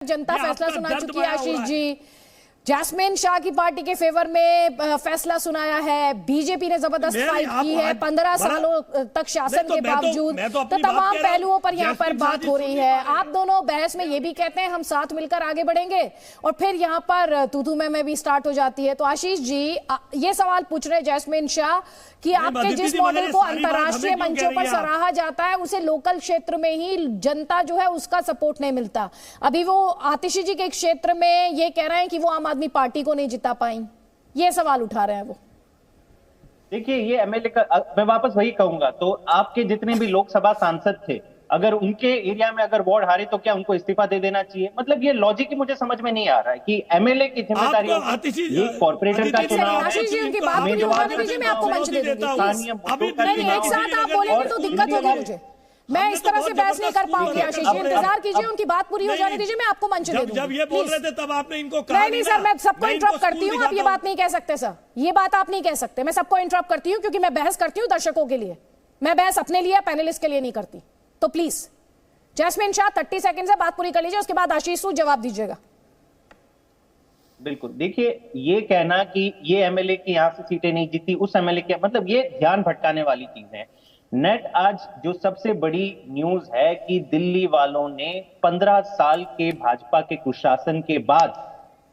जनता फैसला सुना चुकी है आशीष जी। जैस्मिन शाह की पार्टी के फेवर में फैसला सुनाया है। बीजेपी ने जबरदस्त फाइट की है 15 सालों तक शासन के बावजूद। तो तमाम पहलुओं पर यहाँ पर बात हो रही है। आप दोनों बहस में ये भी कहते हैं हम साथ मिलकर आगे बढ़ेंगे और फिर यहाँ पर तू में भी स्टार्ट हो जाती है। तो आशीष जी ये सवाल पूछ रहे जैस्मिन शाह कि आपके जिस मॉडल को अंतर्राष्ट्रीय मंचों पर सराहा जाता है उसे लोकल क्षेत्र में ही जनता जो है उसका सपोर्ट नहीं मिलता। अभी वो आतिशी जी के एक क्षेत्र में ये कह रहे हैं कि वो आम आदमी पार्टी को नहीं जिता पाई, ये सवाल उठा रहे हैं वो। देखिए ये एमएलए का मैं वापस वही कहूंगा, तो आपके जितने भी लोकसभा सांसद थे अगर उनके एरिया में अगर वार्ड हारे तो क्या उनको इस्तीफा दे देना चाहिए? मतलब ये लॉजिक ही मुझे समझ में नहीं आ रहा है कि एमएलए की जिम्मेदारी ये कॉर्पोरेटर का चुनाव है। उनकी बात पूरी होने दीजिए, मैं आपको मंच दे दूंगी। नहीं एक साथ आप बोलेंगे तो दिक्कत होगी मुझे, मैं इस तरह से बहस नहीं कर पाऊंगी। आशीष जी इंतजार कीजिए, उनकी बात पूरी हो जाने दीजिए, मैं आपको मंच दे दूंगी। जब ये बोल रहे थे तब आपने इनको कहा नहीं सर, मैं सबको इंटरप्ट करती हूँ, आप ये बात नहीं कह सकते सर, ये बात आप नहीं कह सकते। मैं सबको इंटरप्ट करती हूँ क्योंकि मैं बहस करती हूँ दर्शकों के लिए, मैं बहस अपने लिए पैनलिस्ट के लिए नहीं करती। तो प्लीज जैस्मिन शाह 30 सेकंड से बात पूरी कर लीजिए, उसके बाद आशीष सूद जवाब दीजिएगा। बिल्कुल, देखिए ये कहना कि ये एमएलए की यहां से सीटें नहीं जीती उस एमएलए के, मतलब ये ध्यान भटकाने वाली चीज है। नेट आज जो सबसे बड़ी न्यूज है कि दिल्ली वालों ने 15 साल के भाजपा के कुशासन के बाद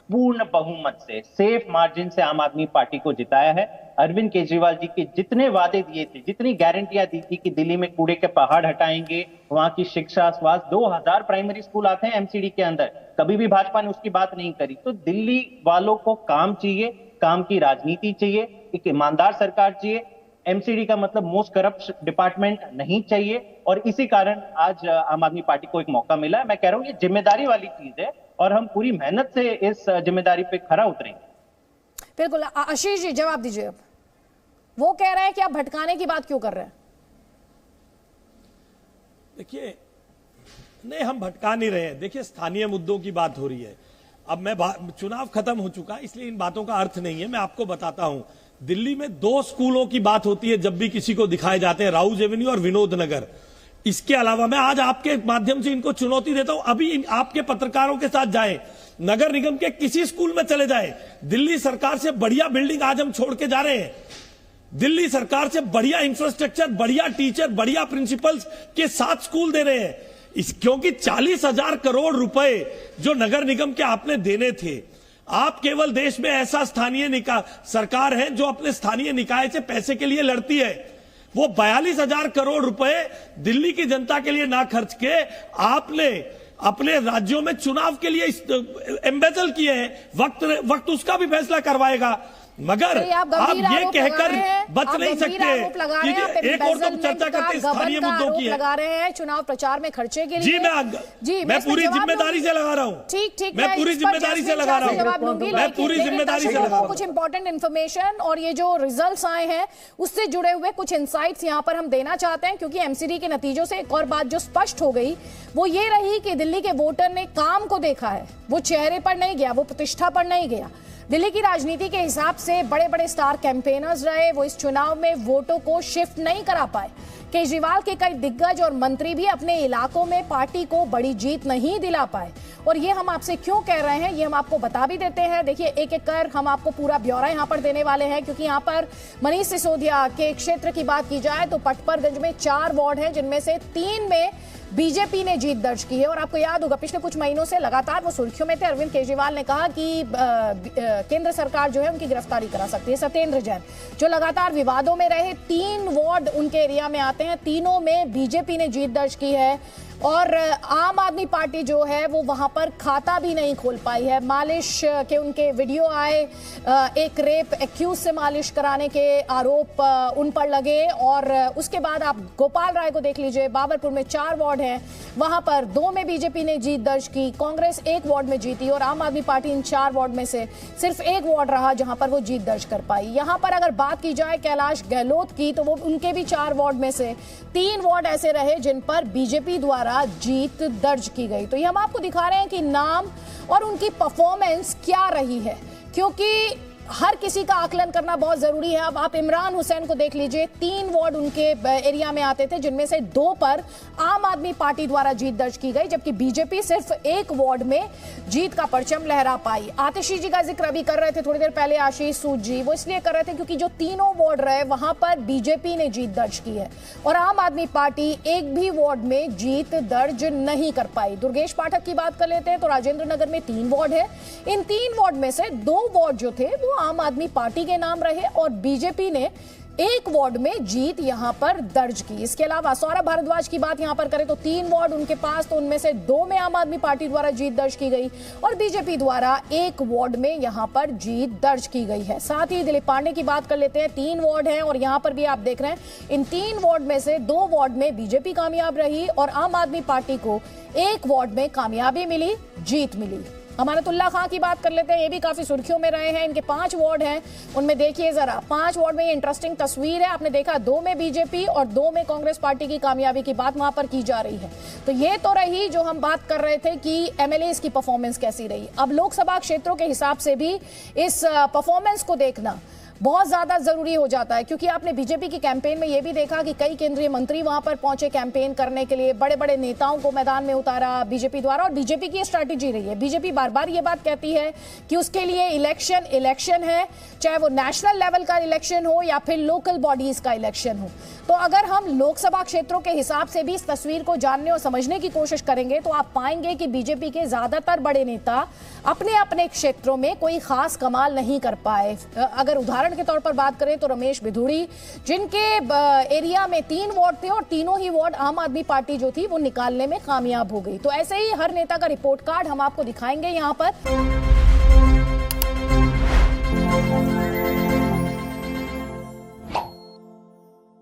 पूर्ण बहुमत से सेफ मार्जिन से आम आदमी पार्टी को जिताया है। अरविंद केजरीवाल जी के जितने वादे दिए थे, जितनी गारंटियां दी थी कि दिल्ली में कूड़े के पहाड़ हटाएंगे, वहां की शिक्षा, स्वास्थ्य, 2000 प्राइमरी स्कूल आते हैं एमसीडी के अंदर, कभी भी भाजपा ने उसकी बात नहीं करी। तो दिल्ली वालों को काम चाहिए, काम की राजनीति चाहिए, एक ईमानदार सरकार चाहिए। एमसीडी का मतलब मोस्ट करप्ट डिपार्टमेंट नहीं चाहिए और इसी कारण आज आम आदमी पार्टी को एक मौका मिला है। मैं कह रहा हूं ये जिम्मेदारी वाली चीज है और हम पूरी मेहनत से इस जिम्मेदारी पे खरा उतरेंगे। बिल्कुल आशीष जी जवाब दीजिए। अब वो कह रहे हैं कि आप भटकाने की बात क्यों कर रहे हैं? देखिए नहीं, हम भटका नहीं रहे हैं। देखिए स्थानीय मुद्दों की बात हो रही है। अब मैं चुनाव खत्म हो चुका इसलिए इन बातों का अर्थ नहीं है। मैं आपको बताता हूं, दिल्ली में 2 स्कूलों की बात होती है जब भी किसी को दिखाए जाते हैं, राउज एवेन्यू और विनोद नगर। इसके अलावा मैं आज आपके माध्यम से इनको चुनौती देता हूं, अभी आपके पत्रकारों के साथ जाएं, नगर निगम के किसी स्कूल में चले जाएं। दिल्ली सरकार से बढ़िया बिल्डिंग आज हम छोड़ के जा रहे हैं। दिल्ली सरकार से बढ़िया इंफ्रास्ट्रक्चर, बढ़िया टीचर, बढ़िया प्रिंसिपल्स के साथ स्कूल दे रहे हैं। क्योंकि 40,000 करोड़ रुपए जो नगर निगम के आपने देने थे, आप केवल देश में ऐसा स्थानीय निकाय सरकार है जो अपने स्थानीय निकाय से पैसे के लिए लड़ती है। वो 42,000 करोड़ रुपए दिल्ली की जनता के लिए ना खर्च के आपने अपने राज्यों में चुनाव के लिए एम्बेजल किए हैं। वक्त उसका भी फैसला करवाएगा, मगर आप ये कहकर बच नहीं सकते कि एक और तो चर्चा करते हैं स्थानीय मुद्दों की है। लगा रहे हैं चुनाव प्रचार में खर्चे के लिए। मैं पूरी जिम्मेदारी से लगा रहा हूँ। ठीक, मैं पूरी जिम्मेदारी से लगा रहा हूँ। मैं पूरी जिम्मेदारी से लगा रहा हूँ। कुछ इंपॉर्टेंट इन्फॉर्मेशन और ये जो रिजल्ट्स आए हैं उससे जुड़े हुए कुछ इंसाइट्स यहाँ पर हम देना चाहते हैं, क्योंकि एमसीडी के नतीजों से एक और बात जो स्पष्ट हो गई वो ये रही कि दिल्ली के वोटर ने काम को देखा है, वो चेहरे पर नहीं गया, वो प्रतिष्ठा पर नहीं गया। दिल्ली की राजनीति के हिसाब से बड़े बड़े स्टार कैंपेनर्स रहे, वो इस चुनाव में वोटों को शिफ्ट नहीं करा पाए। केजरीवाल के कई दिग्गज और मंत्री भी अपने इलाकों में पार्टी को बड़ी जीत नहीं दिला पाए। और ये हम आपसे क्यों कह रहे हैं ये हम आपको बता भी देते हैं। देखिए एक एक कर हम आपको पूरा ब्यौरा यहाँ पर देने वाले हैं, क्योंकि यहाँ पर मनीष सिसोदिया के क्षेत्र की बात की जाए तो पटपरगंज में 4 वार्ड हैं जिनमें से 3 में बीजेपी ने जीत दर्ज की है। और आपको याद होगा पिछले कुछ महीनों से लगातार वो सुर्खियों में थे। अरविंद केजरीवाल ने कहा कि केंद्र सरकार जो है उनकी गिरफ्तारी करा सकती है। सत्येंद्र जैन जो लगातार विवादों में रहे, 3 वार्ड उनके एरिया में आते हैं, तीनों में बीजेपी ने जीत दर्ज की है। और आम आदमी पार्टी जो है वो वहां पर खाता भी नहीं खोल पाई है। मालिश के उनके वीडियो आए, एक रेप एक्यूज से मालिश कराने के आरोप उन पर लगे। और उसके बाद आप गोपाल राय को देख लीजिए, बाबरपुर में 4 वार्ड हैं, वहां पर 2 में बीजेपी ने जीत दर्ज की, कांग्रेस 1 वार्ड में जीती और आम आदमी पार्टी इन 4 वार्ड में से सिर्फ 1 वार्ड रहा जहां पर वो जीत दर्ज कर पाई। यहां पर अगर बात की जाए कैलाश गहलोत की तो वो उनके भी 4 वार्ड में से 3 वार्ड ऐसे रहे जिन पर बीजेपी द्वारा जीत दर्ज की गई। तो ये हम आपको दिखा रहे हैं कि नाम और उनकी परफॉर्मेंस क्या रही है, क्योंकि हर किसी का आकलन करना बहुत जरूरी है। अब आप इमरान हुसैन को देख लीजिए, 3 वार्ड उनके एरिया में आते थे, जिनमें से 2 पर आम आदमी पार्टी द्वारा जीत दर्ज की गई, जबकि बीजेपी सिर्फ 1 वार्ड में जीत का परचम लहरा पाई। आतिशी जी का जिक्र अभी कर रहे थे थोड़ी देर पहले आशीष सूद जी, वो इसलिए कर रहे थे क्योंकि जो तीनों वार्ड रहे वहां पर बीजेपी ने जीत दर्ज की है और आम आदमी पार्टी एक भी वार्ड में जीत दर्ज नहीं कर पाई। दुर्गेश पाठक की बात कर लेते हैं तो राजेंद्र नगर में 3 वार्ड है, इन 3 वार्ड में से 2 वार्ड जो थे वो आम आदमी पार्टी के नाम रहे और बीजेपी ने 1 वार्ड में जीत यहां पर दर्ज की। इसके अलावा सौरभ भारद्वाज की बात यहां पर करें तो 3 वार्ड उनके पास, तो उनमें से 2 में आम आदमी पार्टी द्वारा जीत दर्ज की गई और बीजेपी द्वारा 1 वार्ड में यहां पर जीत दर्ज की गई है। साथ ही दिलीप पांडे की बात कर लेते हैं, 3 वार्ड हैं और यहां पर भी आप देख रहे हैं इन 3 वार्ड में से 2 वार्ड में बीजेपी कामयाब रही और आम आदमी पार्टी को 1 वार्ड में कामयाबी मिली, जीत मिली। अमानतुल्लाह खां की बात कर लेते हैं, ये भी काफी सुर्खियों में रहे हैं। इनके 5 वार्ड हैं, उनमें देखिए जरा 5 वार्ड में ये इंटरेस्टिंग तस्वीर है। आपने देखा 2 में बीजेपी और 2 में कांग्रेस पार्टी की कामयाबी की बात वहां पर की जा रही है। तो ये तो रही जो हम बात कर रहे थे कि एमएलएस की परफॉर्मेंस कैसी रही। अब लोकसभा क्षेत्रों के हिसाब से भी इस परफॉर्मेंस को देखना बहुत ज्यादा जरूरी हो जाता है, क्योंकि आपने बीजेपी की कैंपेन में यह भी देखा कि कई केंद्रीय मंत्री वहां पर पहुंचे कैंपेन करने के लिए, बड़े बड़े नेताओं को मैदान में उतारा बीजेपी द्वारा और बीजेपी की स्ट्रैटेजी रही है। बीजेपी बार बार ये बात कहती है कि उसके लिए इलेक्शन है, चाहे वो नेशनल लेवल का इलेक्शन हो या फिर लोकल बॉडीज का इलेक्शन हो। तो अगर हम लोकसभा क्षेत्रों के हिसाब से भी इस तस्वीर को जानने और समझने की कोशिश करेंगे तो आप पाएंगे कि बीजेपी के ज्यादातर बड़े नेता अपने अपने क्षेत्रों में कोई खास कमाल नहीं कर पाए। अगर उदाहरण के तौर पर बात करें तो रमेश बिधूड़ी, जिनके एरिया में 3 वार्ड थे और तीनों ही वार्ड आम आदमी पार्टी जो थी वो निकालने में कामयाब हो गई। तो ऐसे ही हर नेता का रिपोर्ट कार्ड हम आपको दिखाएंगे यहां पर।